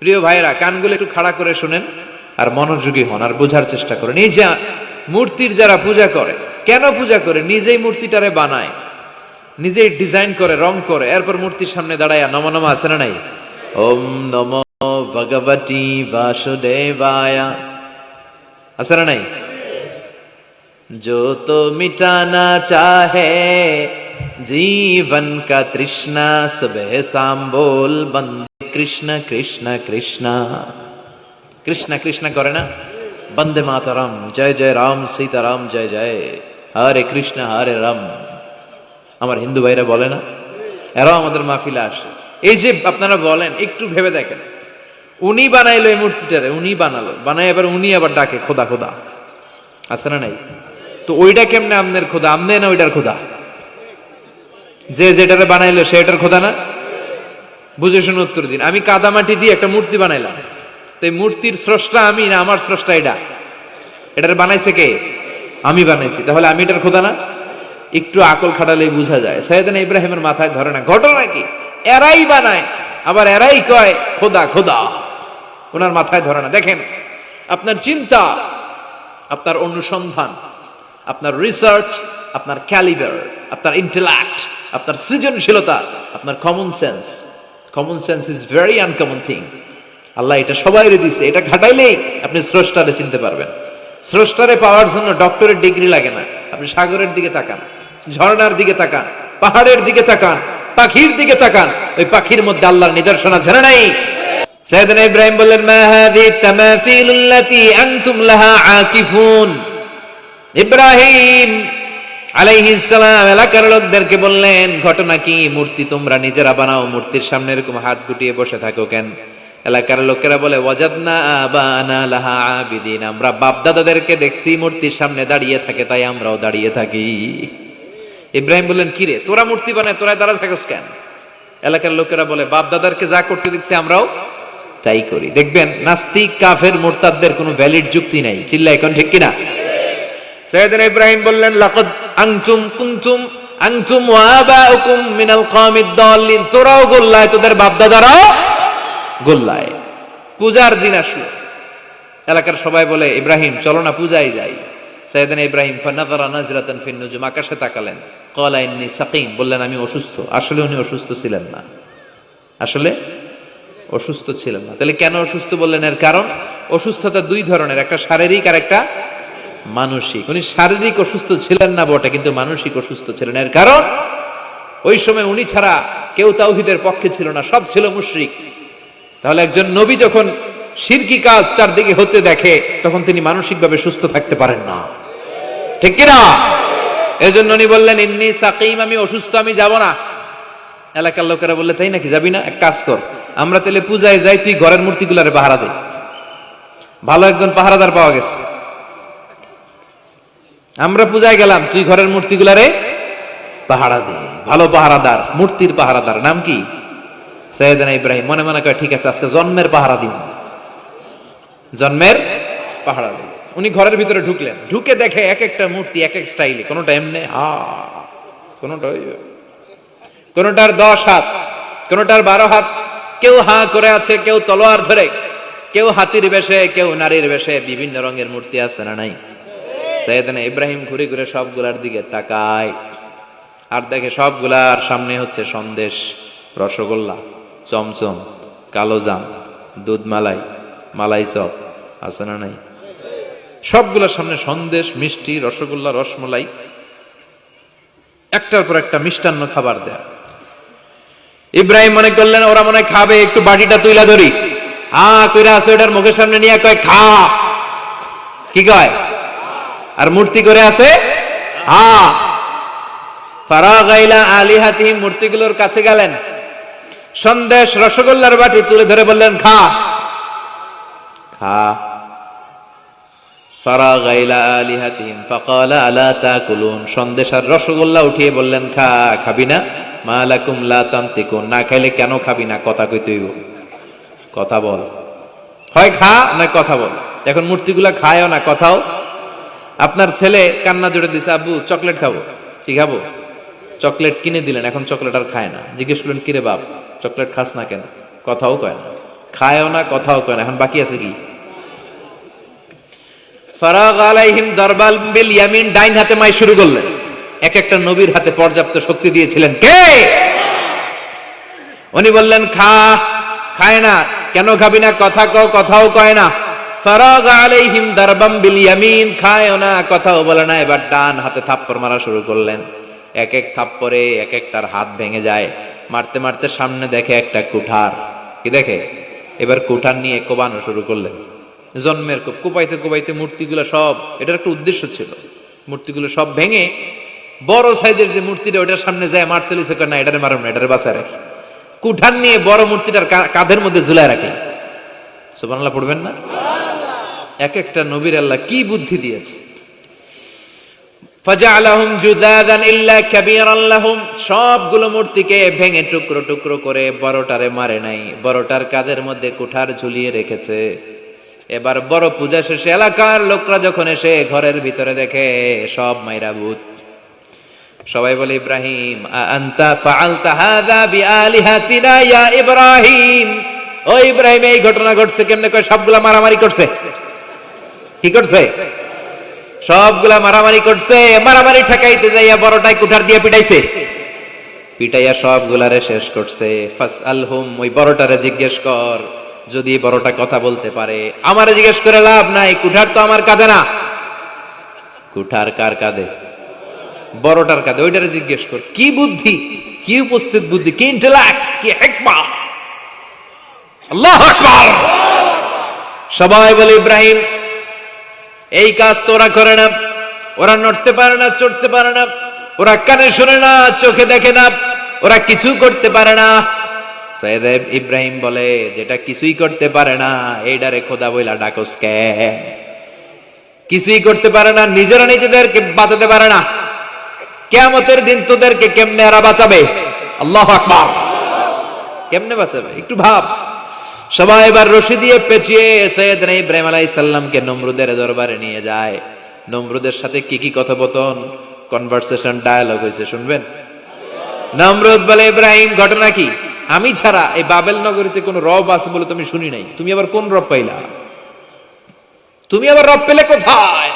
প্রিয় ভাইরা, কানগুলো একটু খাড়া করে শুনেন আর মনোযোগী হন আর বোঝার চেষ্টা করেন। এই যে মূর্তির যারা পূজা করে, কেন পূজা করে? নিজেই মূর্তিটারে বানায়, নিজেই ডিজাইন করে, রং করে, এরপর মূর্তির সামনে দাঁড়ায় নম নম আছে না নাই? ওম নমো ভগবতী বাসুদেবায়া আছে না নাই? जो तो मिटाना चाहे जीवन का तृष्णा सुबह शाम बोल बंदे कृष्ण कृष्ण कृष्ण कृष्ण कृष्ण करे ना, बंदे मातरम, जय जय राम सीताराम, जय जय हरे कृष्ण हरे राम। আমার হিন্দু ভাইরা বলে না, এরাও আমাদের মাহফিলে আসে। এই যে আপনারা বলেন, একটু ভেবে দেখেন, উনি বানাইলো এই মূর্তিটারে, উনি বানালো, বানাই এবার উনি আবার ডাকে খোদা খোদা, আছে না নাই? তো ওইটা কেমনে আমনের খোদা? আমনে না ওইটার খোদা? যে যেটারে বানাইলো সে এটার খোদা না? বুঝে শুনে উত্তর দিন। আমি কাদামাটি দিয়ে একটা মূর্তি বানাইলাম, তো এই মূর্তির স্রষ্টা আমি না আমার স্রষ্টা এটা? এটারে বানাইছে কে? আমি বানাইছি, তাহলে আমি এটার খোদা না? একটু আকল খাটালেই বোঝা যায়। সাইয়েদনা ইব্রাহিমের মাথায় ধরে না। ঘটনা কি? এরাই বানায় আবার এরাই কয় খোদা খোদা, ওনার মাথায় ধরে না। দেখেন, আপনার চিন্তা, আপনার অনুসন্ধান, আপনার রিসার্চ, আপনার ক্যালিবার, আপনার ইন্টেলেক্ট, আপনার সৃজনশীলতা, আপনার common sense. Common sense is very uncommon thing. Allah এটা সবাইরে দিছে, এটা খাটাইলেই আপনি স্রষ্টারে চিনতে পারবেন। স্রষ্টারে পাওয়ার জন্য ডক্টরের ডিগ্রি লাগে না। আপনি সাগরের দিকে তাকান, ঝর্ণার দিকে তাকান, পাহাড়ের দিকে তাকান, পাখির দিকে তাকান, ওই পাখির মধ্যে আল্লাহর নিদর্শন আছে না নাই? সাইয়েদনা ইব্রাহিম বললেন, মা হাযিহি তামাসিলুল্লাতী আনতুম লাহা আকিফুন। ইব্রাহিম আলাইহিস সালাম এলাকার লোকদেরকে বললেন, ঘটনা কি? মূর্তি তোমরা নিজেরা বানাও, মূর্তির সামনে এরকম হাত গুটিয়ে বসে থাকো কেন? এলাকার লোকেরা বলে, ওয়াজাদনা আবানা লাহা আবিদিন, আমরা বাপ দাদাদেরকে দেখছি মূর্তির সামনে দাঁড়িয়ে থাকে, তাই আমরাও দাঁড়িয়ে থাকি। ইব্রাহিম বললেন, কি রে, তোরা মূর্তি বানায় তোরা দাঁড়ায় থাকস কেন? এলাকার লোকেরা বলে, বাপ দাদারকে যা করতে দেখছি আমরাও তাই করি। দেখবেন, নাস্তিক কাফের মুরতাদদের কোনো ভ্যালিড যুক্তি নাই। চিল্লা এখন ঠিক কিনা? সাইয়েদনা ইব্রাহিম বললেন, লাকাদ আনতুম কুনতুম আনতুম ওয়া আবাউকুম মিনাল কওমিদ দাল্লিন, তোরাও গোল্লায়, তোদের বাপ দাদারাও গোল্লায়। পূজার দিন আসলো, এলাকার সবাই বলে, ইব্রাহিম চলো না পূজায় যাই। সাইয়েদনা ইব্রাহিম ফানাযারা নাজরাতান ফিন নুজুম, আকাশে তাকালেন, ক্বালা ইন্নী সাকিম, বললেন আমি অসুস্থ। আসলে উনি অসুস্থ ছিলেন না, আসলে অসুস্থ ছিলেন না। তাহলে কেন অসুস্থ বললেন? এর কারণ, অসুস্থতা দুই ধরনের, একটা শারীরিক আর একটা মানসিক। উনি শারীরিক অসুস্থ ছিলেন না বটে, কিন্তু মানসিক অসুস্থ ছিলেন। এর কারণ, ওই সময় উনি ছাড়া কেউ তাওহীদের পক্ষে ছিল না, সব ছিল মুশরিক। তাহলে একজন নবী যখন শিরকি কাজ চারদিকে হতে দেখে, তখন তিনি মানসিকভাবে সুস্থ থাকতে পারেন না, ঠিক কিনা? এজন্য উনি বললেন, ইন্নী সাকিম, আমি অসুস্থ, আমি যাব না। এলাকার লোকেরা বললে, তাই নাকি, যাবি না? এক কাজ কর, আমরা তাহলে পূজায় যাই, তুই ঘরের মূর্তিগুলারে পাহারা দে। ভালো একজন পাহারাদার পাওয়া গেছে, আমরা পূজায় গেলাম, তুই ঘরের মূর্তিগুলারে পাহারা দে। ভালো পাহারাদার, মূর্তির পাহারাদার, নাম কি? সাইয়েদনা ইব্রাহিম মনে মনে কয়, ঠিক আছে, আজকে জন্মের পাহারা দিব, জন্মের পাহারা দিব। উনি ঘরের ভিতরে ঢুকলেন, ঢুকে দেখে এক একটা মূর্তি এক এক স্টাইলে, কোনোটা এমনি কোনোটার 10 হাত, কোনোটার 12 হাত, কেউ হা করে আছে, কেউ তলোয়ার ধরে, কেউ হাতির বেশে, কেউ নারীর বেশে, বিভিন্ন রঙের মূর্তি আছে না নাই? সাইয়েদনা ইব্রাহিম ঘুরে ঘুরে সবগুলার দিকে তাকায় আর দেখে সবগুলার সামনে হচ্ছে সন্দেশ, রসগোল্লা, চমচম, কালোজাম, দুধ মালাই, মালাই চপ, আছে না নাই? সবগুলার সামনে সন্দেশ, মিষ্টি, রসগোল্লা, রসমলাই, একটার পর একটা মিষ্টান্ন খাবার দেয়। ইব্রাহিম মনে করলেন ওরা মনে খাবে, একটু বাটিটা তুইলা ধরি। হা কইরা আছে, ওটার মুখের সামনে নিয়ে কয় খা। কি কয়? আর মূর্তি করে আছে হা। ফারাগা ইলা আলিহাতিহিম, মূর্তিগুলোর কাছে গেলেন, সন্দেশ রসগোল্লার বাটি তুলে ধরে বললেন, খা খা। ফারাগা ইলা আলিহাতিহিম ফাকালা আলা তাকুলুন, সন্দেশ আর রসগোল্লা উঠিয়ে বললেন, খা, খাবি না? মা লাকুম লা তানতিকুন, না খাইলে কেন খাবি না? কথা কইতে হইব, কথা বল, হয় খা না কথা বল। এখন মূর্তিগুলা খায়ও না, কথাও। আপনার ছেলে কান্না জুড়ে দিছে, আব্বু চকলেট খাবো। কি খাবো? চকলেট কিনে দিলেন, এখন চকলেট আর খায় না। জিজ্ঞেস করলেন, কিরে বাপ, চকলেট খাস না কেন? কথাও কয় না, খায়ও না, কথাও কয় না। এখন বাকি আছে কি? ফারাগ আলাইহিম দারবাল বিল ইয়ামিন, ডাইন হাতে মাই শুরু করলেন। এক একটা নবীর হাতে পর্যাপ্ত শক্তি দিয়েছিলেন কে? উনি বললেন খা, খায় না। কেন খাবি না? কথা কও, কথাও কয় না। ফারাগ আলাইহিম দারবাম বিল ইয়ামিন, খায়ও না, কথাও বলে না। এবার ডান হাতে থাপ্পড় মারা শুরু করলেন। এক এক থাপ্পড়ে এক একটার হাত ভেঙে যায়। মারতে মারতে সামনে দেখে একটা কুঠার। কি দেখে? এবার কুঠার নিয়ে কোবানো শুরু করলেন। জন্মের কোপাইতে কোপাইতে মূর্তিগুলো সব, এটার একটা উদ্দেশ্য ছিল, মূর্তিগুলো সব ভেঙে বড় সাইজের যে মূর্তিটা ওটার সামনে যায় মারতে লিছে, না এটারে মারব না, এটারে বাঁচায় রাখি। কুঠার নিয়ে বড় মূর্তিটার কাঁধের মধ্যে ঝুলায় রাখি। সুবহানাল্লাহ পড়বেন না? এক একটা নবীর আল্লাহ কি বুদ্ধি দিয়েছে। ফাজআলাহুম জুযাযান ইল্লা কাবীরান লাহুম, সবগুলো মূর্তিকে ভেঙে টুকরো টুকরো করে বড়টারে মারে নাই, বড়টার কাঁধের মধ্যে কুঠার ঝুলিয়ে রেখেছে। এবার বড় পূজা শেষে এলাকার লোকরা যখন এসে ঘরের ভিতরে দেখে সব মাইরা ভূত। সবাই বলে ইব্রাহিম আনতা ফাআলতা হাযা বিআলিহাতিনা ইয়া ইব্রাহিম, ও ইব্রাহিম এই ঘটনা ঘটছে কেমনে? কয় সবগুলা মারামারি করছে। কি করছে? সবগুলা মারামারি করছে। মারামারি ঠেকাইতে যাইয়া বড়টাই কুঠার দিয়ে পিটাইছে, পিটাইয়া সবগুলারে শেষ করছে। ফাসআলহুম, ওই বড়টারে জিজ্ঞেস কর, যদি বড়টা কথা বলতে পারে। আমারে জিজ্ঞেস করে লাভ নাই, কুঠার তো আমার কাঁধে না। কুঠার কার কাঁধে? বড়টার কাঁধে। ওইটারে জিজ্ঞেস কর। কি বুদ্ধি, কি উপস্থিত বুদ্ধি, কি ইন্টেলেক্ট, কি হিকমা! আল্লাহু আকবার। সবাই বলে ইব্রাহিম এই কাজ তো ওরা করে না, ওরা নড়তে পারে না, চড়তে পারে না, ওরা কানে শুনে না, চোখে দেখে না, ওরা কিছু করতে পারে না। সৈয়দ ইব্রাহিম বলে যেটা কিছুই করতে পারে না এইটারে খোদা বইলা ডাকস কেন? কিছুই করতে পারে না, নিজেরা নিজেদেরকে বাঁচাতে পারে না, কিয়ামতের দিন তোদেরকে কেমনে এরা বাঁচাবে? আল্লাহু আকবার। কেমনে বাঁচাবে একটু ভাব। সবাই এবার রশি দিয়ে পেঁচিয়ে সৈয়দনা ইব্রাহিম আলাইহিস সালামকে নমরুদের দরবারে নিয়ে যায়। নমরুদের সাথে কি কি কথোপকথন, কনভারসেশন, ডায়ালগ হয়েছে শুনবেন। নমরুদ বলে ইব্রাহিম ঘটনা কি? আমি ছাড়া এই বাবেল নগরীতে কোন রব আছে বলে তুমি শুনি নাই। তুমি আবার কোন রব পাইলা? তুমি আবার রব পেলে কোথায়?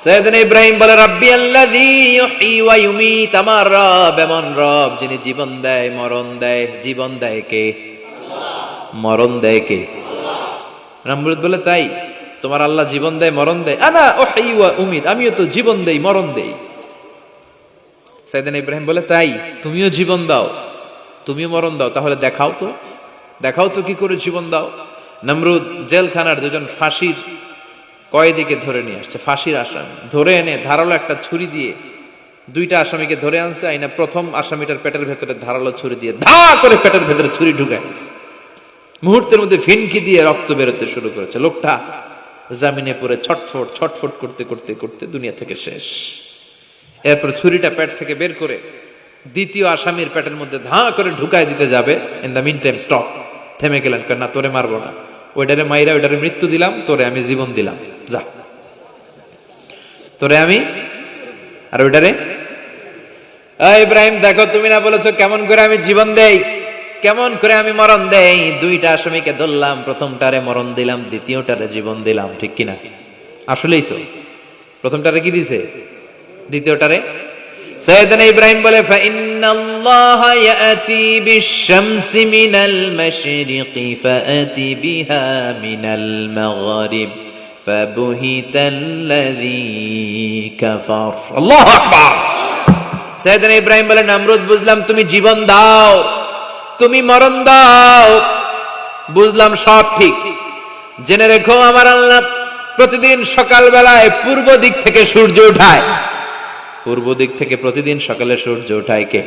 সৈয়দনা ইব্রাহিম বলে রাব্বি আল্লাযী ইউহয়ী ওয়া ইউমীত, আমার রব এমন রব যিনি জীবন দেয় মরণ দেয়। জীবন দেয় কে? মরণ দেয় কে? নমরুদ বলে তাই তোমার আল্লাহ জীবন দেয় মরণ দেয়? আনা উহয়ী ওয়া উমীত, আমিও তো জীবন দেই মরণ দেই। সৈয়দনা ইব্রাহিম বলে তাই তুমিও জীবন দাও, তুমিও মরণ দাও, তাহলে দেখাও তো, দেখাও তো কি করে জীবন দাও। নমরুদ জেলখানার দুজন ফাঁসির কয়েদিকে ধরে নিয়ে আসছে, ফাঁসির আসামি ধরে এনে ধারালো একটা ছুরি দিয়ে দুইটা আসামিকে ধরে আনছে। আইনা প্রথম আসামিটার পেটের ভেতরে ধারালো ছুরি দিয়ে ধা করে পেটের ভেতরে ছুরি ঢুকাইছে। মুহূর্তের মধ্যে ফিনকি দিয়ে রক্ত বেরোতে শুরু করেছে। লোকটা জামিনে পড়ে ছটফট ছটফট করতে করতে করতে দুনিয়া থেকে শেষ। এরপর ছুরিটা পেট থেকে বের করে দ্বিতীয় আসামির পেটের মধ্যে ধা করে ঢুকায় দিতে যাবে। In the meantime stop, থেমে গেলেন, না তোরে মারবো না, ওইটারে মাইরা ওইটারে মৃত্যু দিলাম, তোরে আমি জীবন দিলাম, যা তোরে আমি, আর ওইটারে ইব্রাহিম দেখো তুমি না বলেছো কেমন করে আমি জীবন দেই, কেমন করে আমি মরণ দেই। দুইটা আসামিকে ধরলাম, প্রথমটারে মরণ দিলাম, দ্বিতীয়টারে জীবন দিলাম, ঠিক কিনা? আসলেই তো প্রথমটারে কি দিছে, দ্বিতীয়টারে। সৈয়দনা ইব্রাহিম বলে ফাইন্নাল্লাহা ইয়াতি বিশ-শামসি মিনাল মাশরিকি ফাআতি বিহা মিনাল মাগরিব ফাবুহিতাল্লাযী কাফার। আল্লাহু আকবার। সৈয়দনা ইব্রাহিম বলে নমরুদ বুঝলাম তুমি জীবন দাও, তুমি মরণ দাও, বুঝলাম সব ঠিক। জেনে রেখো আমার আল্লাহ প্রতিদিন সকাল বেলায় পূর্ব দিক থেকে সূর্য ওঠায়। পূর্ব দিক থেকে প্রতিদিন সকালে সূর্য ওঠায় কে?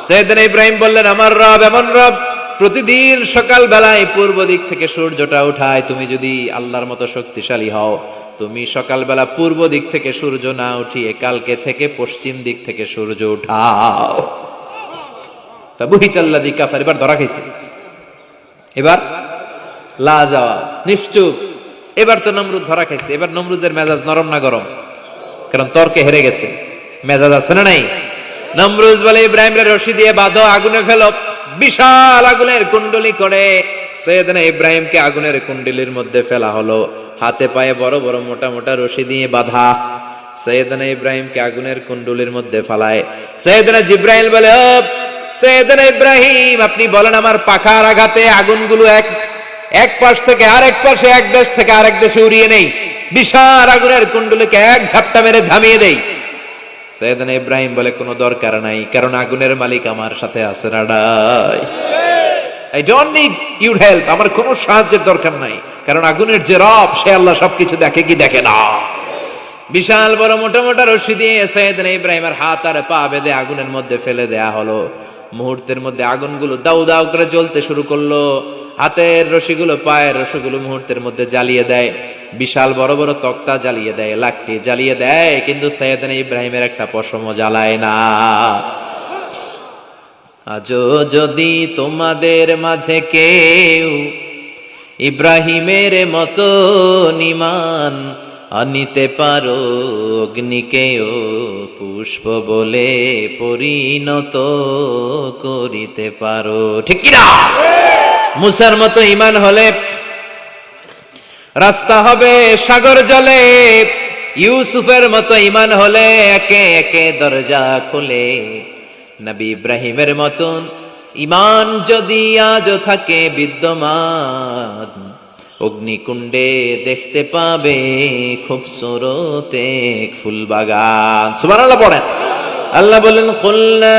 সৈয়দনা ইব্রাহিম বললেন আমার রব এমন রব প্রতিদিন সকাল বেলায় পূর্ব দিক থেকে সূর্যটা ওঠায়। তুমি যদি আল্লাহর মতো শক্তিশালী হও, তুমি সকালবেলা পূর্ব দিক থেকে সূর্য না উঠিয়ে কালকে থেকে পশ্চিম দিক থেকে সূর্য উঠাও। ফাবুহিতাল্লাযী কাফার। এবার ধরা খাইছে, এবার লা যাওয়া নিশ্চুপ। এবার তো নমরুদ ধরা খাইছে। এবার নমরুদের মেজাজ নরম না গরম? কারণ তর্কে হেরে গেছে, মেজাজ আছে না নাই? নমরুদ বলে ইব্রাহিম রে রশি দিয়ে বাঁধো, আগুনে ফেলো। বিশাল আগুনের কুণ্ডলি করে সৈয়দনা ইব্রাহিমকে আগুনের কুণ্ডলীর মধ্যে ফেলা হলো, হাতে পায়ে বড় বড় মোটা মোটা রশি দিয়ে বাঁধা। সৈয়দনা ইব্রাহিমকে আগুনের কুণ্ডলীর মধ্যে ফালায়। সৈয়দনা জিব্রাইল বলে, ও সৈয়দনা ইব্রাহিম, আপনি বলেন আমার পাখার আঘাতে আগুনগুলো এক পাশ থেকে আরেক পাশে, এক দেশ থেকে আরেক দেশে উড়িয়ে নেই, বিশাল আগুনের কুণ্ডলীকে এক ঝাপটা মেরে থামিয়ে দেই। সৈয়দনা ইব্রাহিম বলে, কোনো দরকার নাই, কারণ আগুনের মালিক আমার সাথে আছে। রাডাই, I don't need your help, আমার কোনো সাহায্যের দরকার নাই, কারণ আগুনের যে রব, সে আল্লাহ সবকিছু দেখে কি দেখে না। বিশাল বড় মোটা মোটা রশি দিয়ে সৈয়দনা ইব্রাহিমের হাত আর পা বেঁধে আগুনের মধ্যে ফেলে দেয়া হলো। মুহূর্তের মধ্যে আগুনগুলো দাউ দাউ করে জ্বলতে শুরু করলো। হাতের রশিগুলো, পায়ের রশিগুলো মুহূর্তের মধ্যে জ্বালিয়ে দেয়। বিশাল বড় বড় তক্তা জ্বালিয়ে দেয়, লাকড়ি জ্বালিয়ে দেয়, কিন্তু সৈয়দনা ইব্রাহিমের একটা পশমও জ্বালায় না। আজও যদি তোমাদের মাঝে কেউ ইব্রাহিমের মতো ঈমান আনিতে পারো, অগ্নিকেও পুষ্প বলে পরিণত করিতে পারো, ঠিক কিনা? মুসার মতো ঈমান হলে রাস্তা হবে সাগর জলে, ইউসুফের মতো ঈমান হলে একে একে দরজা খুলে। নবী ইব্রাহিমের মতন ঈমান যদি আজও থাকে বিদ্যমান, অগ্নিকুণ্ডে দেখতে পাবে খুবসুরত এক ফুলবাগান। সুবহানাল্লাহ পড়েন। আল্লাহ বলেন, কুলনা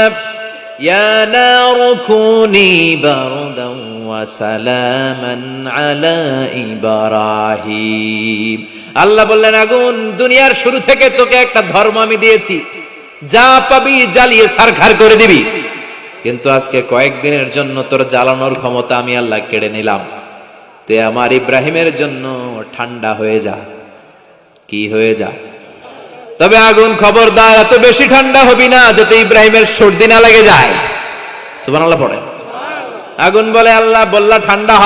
ইয়া নারু কুনি বারদান ওয়া সালামান আলা ইব্রাহিম। আল্লাহ বললেন, আগুন, দুনিয়ার শুরু থেকে তোকে একটা ধর্ম আমি দিয়েছি, যা পাবি জ্বালিয়ে ছারখার করে দিবি, কিন্তু আজকে কয়েকদিনের জন্য তোর জ্বালানোর ক্ষমতা আমি আল্লাহ কেড়ে নিলাম। তে আমার ইব্রাহিমের জন্য ঠান্ডা হয়ে যা। কি হয়ে যা? তবে আগুন খবরদার এত বেশি ঠান্ডা হবি না যাতে ইব্রাহিমের সর্দি না লেগে যায়। সুবহানাল্লাহ পড়ে। আগুন বলে, আল্লাহ বললা ঠান্ডা হ,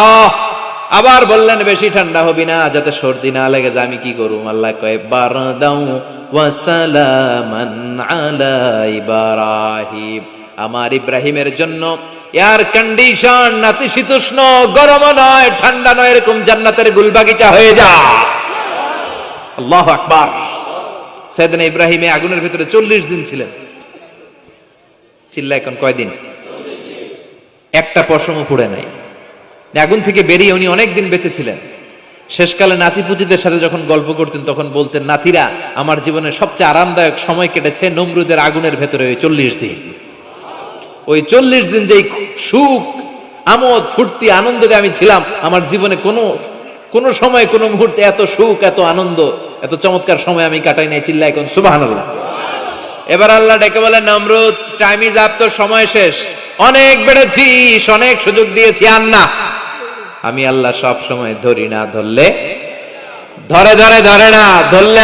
আবার বললেন বেশি ঠান্ডা হবি না যাতে সর্দি না লেগে যায়। আমি কি করুম? আল্লাহ কয়, বারদাউ ওয়া সালামান আলা ইব্রাহিম, আমার ইব্রাহিমের জন্য এয়ার কন্ডিশন, নাতিশীতোষ্ণ, গরম নয় ঠান্ডা নয়, এরকম জান্নাতের গুলবাগিচা হয়ে যা। আল্লাহু আকবার। সাইয়েদনা ইব্রাহিম আগুনের ভিতরে 40 দিন ছিলেন। চিল্লা এখন কয়দিন? একটা পশমও পুড়ে নাই। আগুন থেকে বেরিয়ে উনি অনেক দিন বেঁচে ছিলেন। শেষকালে নাতিপুতিদের সাথে যখন গল্প করতেন তখন বলতেন, নাতিরা, আমার জীবনের সবচেয়ে আরামদায়ক সময় কেটেছে নমরুদের আগুনের ভেতরে ওই 40 দিন। ওই 40 দিন যেই সুখ, আমোদ, ফুর্তি, আনন্দে আমি ছিলাম, আমার জীবনে কোনো সময়, কোনো মুহূর্তে এত সুখ, এত আনন্দ, এত চমৎকার সময় আমি কাটাই নাই। চিল্লা এখন সুবহানাল্লাহ। এবার আল্লাহ ডেকে বলেন, নমরুদ, টাইম ইজ আপ, তোর সময় শেষ, অনেক বেড়েছিস, অনেক সুযোগ দিয়েছি, আর না। আমি আল্লাহ সব সময় ধরি না, ধরলে ধরে না, ধরলে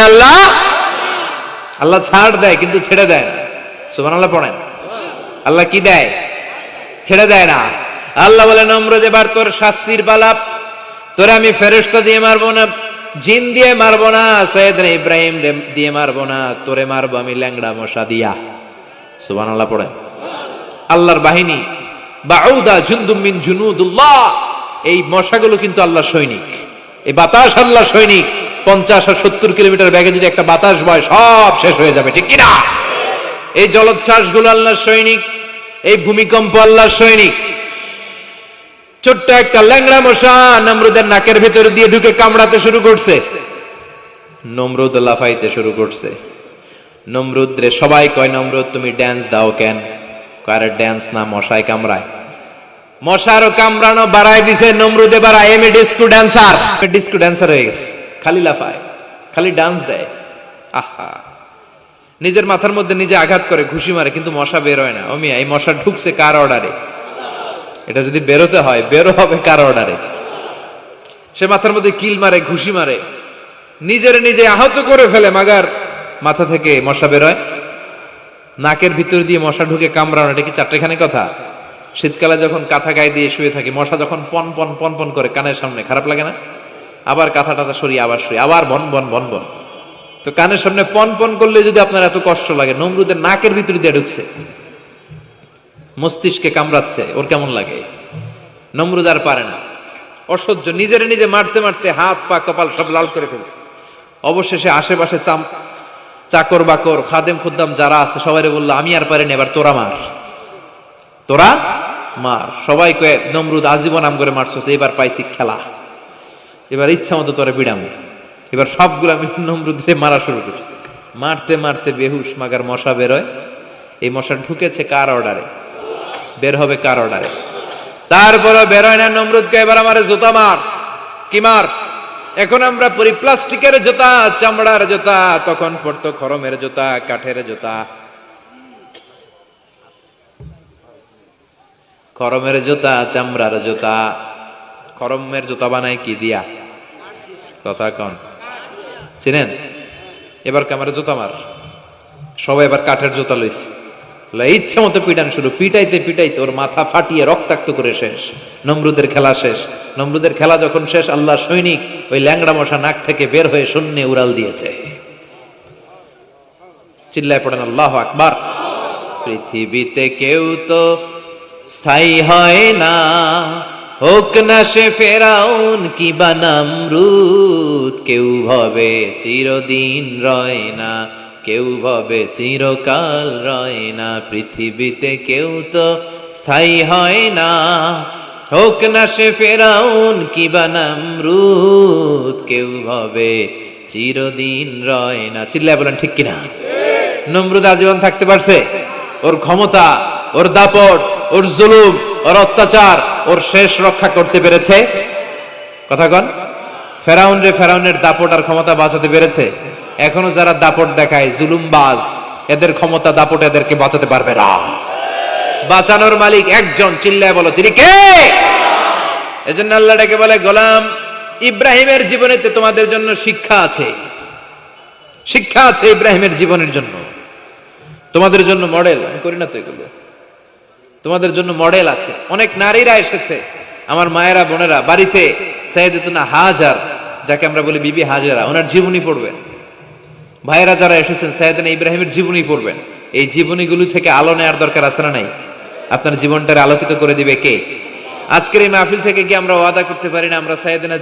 আল্লাহ ছাড় দেয় কিন্তু ছেড়ে দেয় না। সুবহানাল্লাহ পড়েন। আল্লাহ কি দেয়? ছেড়ে দেয় না। আল্লাহ বলে, নমরুদ, এবার তোর শাস্তির পালা। তোরে আমি ফেরেশতা দিয়ে মারবো না, জিন দিয়ে মারবো না, সাইয়েদনা ইব্রাহিম দিয়ে মারবো না, তোরে মারবো আমি ল্যাংড়া মশা দিয়া। সুবহানাল্লাহ পড়েন। আল্লাহর বাহিনী, বাউদা জুনদুম মিন জুনুদুল্লাহ, এই মশাগুলো কিন্তু আল্লাহর সৈনিক। এই বাতাস আল্লাহর সৈনিক। 50 আর 70 কিলোমিটার বেগে যদি একটা বাতাস বয়, সব শেষ হয়ে যাবে, ঠিক কিনা? এই জলোচ্ছ্বাস গুলো আল্লাহর সৈনিক, এই ভূমিকম্প আল্লাহর সৈনিক। ছোট্ট একটা ল্যাংড়া মশা নমরুদের নাকের ভিতরে দিয়ে ঢুকে কামড়াতে শুরু করছে। নমরুদ লাফাইতে শুরু করছে। নমরুদ রে সবাই কয়, নমরুদ তুমি ড্যান্স দাও কেন? কার ড্যান্স না, মশায় কামড়ায়। মশারও কামড়ানো বাড়ায় দিছে। নমরুদ এবার I M A disco dancer, disco dancer হয়ে গেছে। খালি লাফায়, খালি ডান্স দেয়। আহা, নিজের মাথার মধ্যে নিজে আঘাত করে, ঘুষি মারে, কিন্তু মশা বের হয় না। অমিয়া, এই মশা ঢুকছে কার অর্ডারে? এটা যদি বেরোতে হয়, বেরো হবে কার অর্ডারে? সে মাথার মধ্যে কিল মারে, ঘুষি মারে, নিজের নিজে আহত করে ফেলে, মাগার মাথা থেকে মশা বেরোয়। নাকের ভিতর দিয়ে মশা ঢুকে কামড়ানো, এটা কি চারটেখানি কথা? শীতকালে যখন কাঁথা গায়ে দিয়ে শুয়ে থাকি, মশা যখন পন পন পন পন করে কানের সামনে, খারাপ লাগে না? আবার কাঁথা টাথা সরিয়ে আবার শুয়ে, আবার বন বন বন বন। তো কানের সামনে পন পন করলে যদি আপনার এত কষ্ট লাগে, নমরুদের নাকের ভিতর দিয়ে ঢুকছে, মস্তিষ্কে কামড়াচ্ছে, ওর কেমন লাগে? নমরুদ আর পারে না। অসহ্য, নিজের নিজে মারতে মারতে হাত পা কপাল সব লাল করে ফেলছে। অবশেষে আশেপাশে চাকর বাকর খাদেম খুদ্দাম যারা আছে সবাই বললো, আমি আর পারিনি, এবার তোরা মার, তোরা মার। সবাই কয়ে, নমরুদ আজীবন নাম করে মারছো, এবার পাইছি খেলা, এবার ইচ্ছা মতো তোরা বিড়াম। এবার সবগুলা নমরুদে মারা শুরু করছে। মারতে মারতে বেহুশ মাগার মশা বেরোয়। এই মশা ঢুকেছে কার অর্ডারে? বের হবে কার অর্ডারে? তারপরে বেরোয় না। নমরুদকে এবার আমারে জুতা মার। কি মার? এখন আমরা পরি প্লাস্টিকের জুতা, চামড়ার জুতা, তখন পড়তো খরমের জুতা, কাঠের জুতা। খরমের জুতা, চামড়ার জুতা। খরমের জুতা বানায় কি দিয়া? কথা কন, চিনেন? এবার ক্যামেরা জুতা মার। সবাই এবার কাঠের জুতা লইছে, ইচ্ছা মতো পিটান শুরু। পিটাইতে পিটাইতে ওর মাথা ফাটিয়ে রক্তাক্ত করে শেষ। নমরুদের খেলা শেষ। নমরুদের খেলা যখন শেষ, আল্লাহর সৈনিক ওই ল্যাংড়া মশা নাক থেকে বের হয়ে শূন্যে উড়াল দিয়েছে। চিল্লায় পড়েন আল্লাহু আকবার। পৃথিবীতে কেউ তো স্থায়ী হয় না, হোক না সে ফেরাউন কিবা নমরুদ। কেউ ভাবে চিরদিন রয় না, কেউ ভাবে চিরকাল রয় না। পৃথিবীতে কেউ তো স্থায়ী হয় না, হোক না সে ফেরাউন কিবা নমরুদ। কেউ ভাবে চিরদিন রয় না। চিল্লায় বলেন ঠিক কিনা? নমরুদ আজীবন থাকতে পারছে? ওর ক্ষমতা, ওর দাপট, ওর জুলুম, ওর অত্যাচার, ওর শেষ রক্ষা করতে পেরেছে? কথা কন। ফেরাউন রে ফেরাউনের দাপট আর ক্ষমতা বাঁচাতে পেরেছে? এখনো যারা দাপট দেখায়, জুলুমবাজ, এদের ক্ষমতা দাপট এদেরকে বাঁচাতে পারবে না। বাঁচানোর মালিক একজন। চিল্লায় বলো, তিনি কে? এজন্য আল্লাহ ডেকে বলে, গোলাম ইব্রাহিমের জীবনেতে তোমাদের জন্য শিক্ষা আছে। শিক্ষা আছে ইব্রাহিমের জীবনের জন্য, তোমাদের জন্য মডেল। আমি করি না তো এগুলো, তোমাদের জন্য মডেল আছে। অনেক নারীরা এসেছে, আমার মায়েরা বোনেরা, বাড়িতে সাইয়েদাতুনা হাজার, যাকে আমরা বলি বিবি হাজেরা, ওনার জীবনী পড়বেন। ভাইয়েরা যারা এসেছেন, সাইয়েদনা ইব্রাহিমের জীবনী পড়বেন। এই জীবনীগুলো থেকে আলো নেওয়ার দরকার আছে না নাই? আপনার জীবনটারে আলোকিত করে দিবে কে? আজকের এই মাহফিল থেকে কি আমরা ওয়াদা করতে পারি না আমরা সাইয়েদনা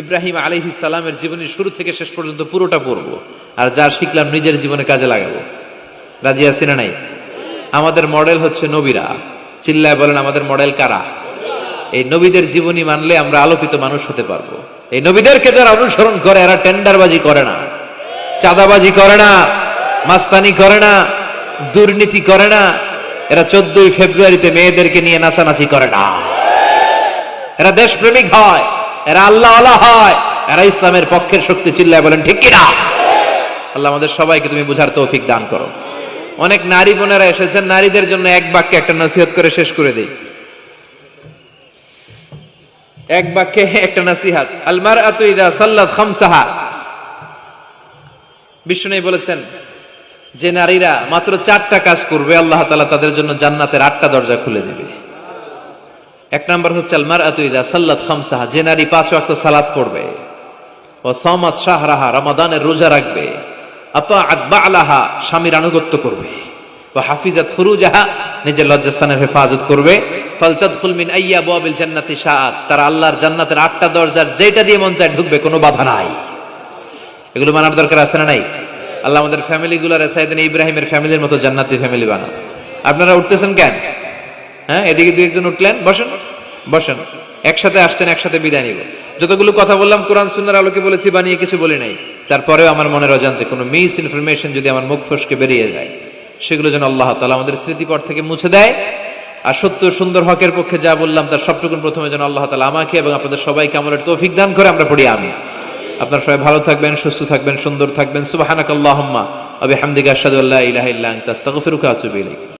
ইব্রাহিম আলাইহিস সালামের জীবনী শুরু থেকে শেষ পর্যন্ত পুরোটা পড়বো, আর যা শিখলাম নিজের জীবনে কাজে লাগাবো? রাজি আছি না নাই? আমাদের মডেল হচ্ছে নবীরা। চিল্লায় বলেন, আমাদের মডেল কারা? এই নবীদের জীবনী মানলে আমরা আলোকিত মানুষ হতে পারবো। এই নবীদেরকে যারা অনুসরণ করে, এরা টেন্ডারবাজি করে না, চাঁদাবাজি করে না, মাস্তানি করে না, দুর্নীতি করে না। এরা 14ই ফেব্রুয়ারিতে মেয়েদেরকে নিয়ে নাচানাচি করে না। এরা দেশপ্রেমিক হয়, এরা আল্লাহওয়ালা হয়, এরা ইসলামের পক্ষের শক্তি। চিল্লায় বলেন ঠিক কিনা? আল্লাহ আমাদের সবাইকে তুমি বুঝার তৌফিক দান করো। অনেক নারী বোনেরা এসেছেন, নারীদের জন্য এক বাক্যে একটা নসিহত করে শেষ করে দেই। এক বাক্যে একটা নসিহত। আল মারআতু ইযা সাল্লাত খামসাহা, বিষ্ণু বলেছেন যে নারীরা মাত্র 4টা কাজ করবে, আল্লাহ তাআলা তাদের জন্য জান্নাতের 8টা দরজা খুলে দেবে। এক নাম্বার হচ্ছে আল মারআতু ইযা সাল্লাত খামসাহা, যে নারী 5 ওয়াক্ত সালাত পড়বে, ও সামাত শাহরাহা, রমাদানের রোজা রাখবে, আতাআত বা'লাহা, স্বামীর আনুগত্য করবে, ও হাফিজাত ফুরুজাহা, নিজের লজ্জাস্থানের হেফাজত করবে, ফালতাদখুল মিন আইয়াবিল জান্নাতি শাআত, তারা আল্লাহর জান্নাতের 8টা দরজার যেটা দিয়ে মন চায় ঢুকবে, কোনো বাধা নাই। এগুলো মানার দরকার আছে না নাই? আল্লাহ আমাদের ফ্যামিলিগুলোর সাইয়েদনা ইব্রাহিমের ফ্যামিলির মতো জান্নাতি ফ্যামিলি বানাও। আপনারা উঠতেছেন কেন? হ্যাঁ, এদিকে দুই একজন উঠলেন, বসেন বসেন। একসাথে আসছেন, একসাথে বিদায় নিব। যতগুলো কথা বললাম কোরআন সুন্নাহর আলোকে বলেছি, বানিয়ে কিছু বলি নাই। তারপরেও আমার মনের অজান্তে কোনো মিস ইনফরমেশন যদি আমার মুখ ফসকে বেরিয়ে যায়, সেগুলো যেন আল্লাহ তাআলা আমাদের স্মৃতিপট থেকে মুছে দেয়। আর সত্য সুন্দর হকের পক্ষে যা বললাম তার সবটুকুন প্রথমে যেন আল্লাহ তাআলা আমাকে এবং আপনাদের সবাইকে আমলের তৌফিক দান করে। আমরা পড়ি আমিন। আপনারা সবাই ভালো থাকবেন, সুস্থ থাকবেন, সুন্দর থাকবেন। সুবহানাকাল্লাহুম্মা ওয়া বিহামদিকা আশহাদু আল্লা ইলাহা ইল্লা আনতা আস্তাগফিরুকা ওয়া আতুবু ইলাইক।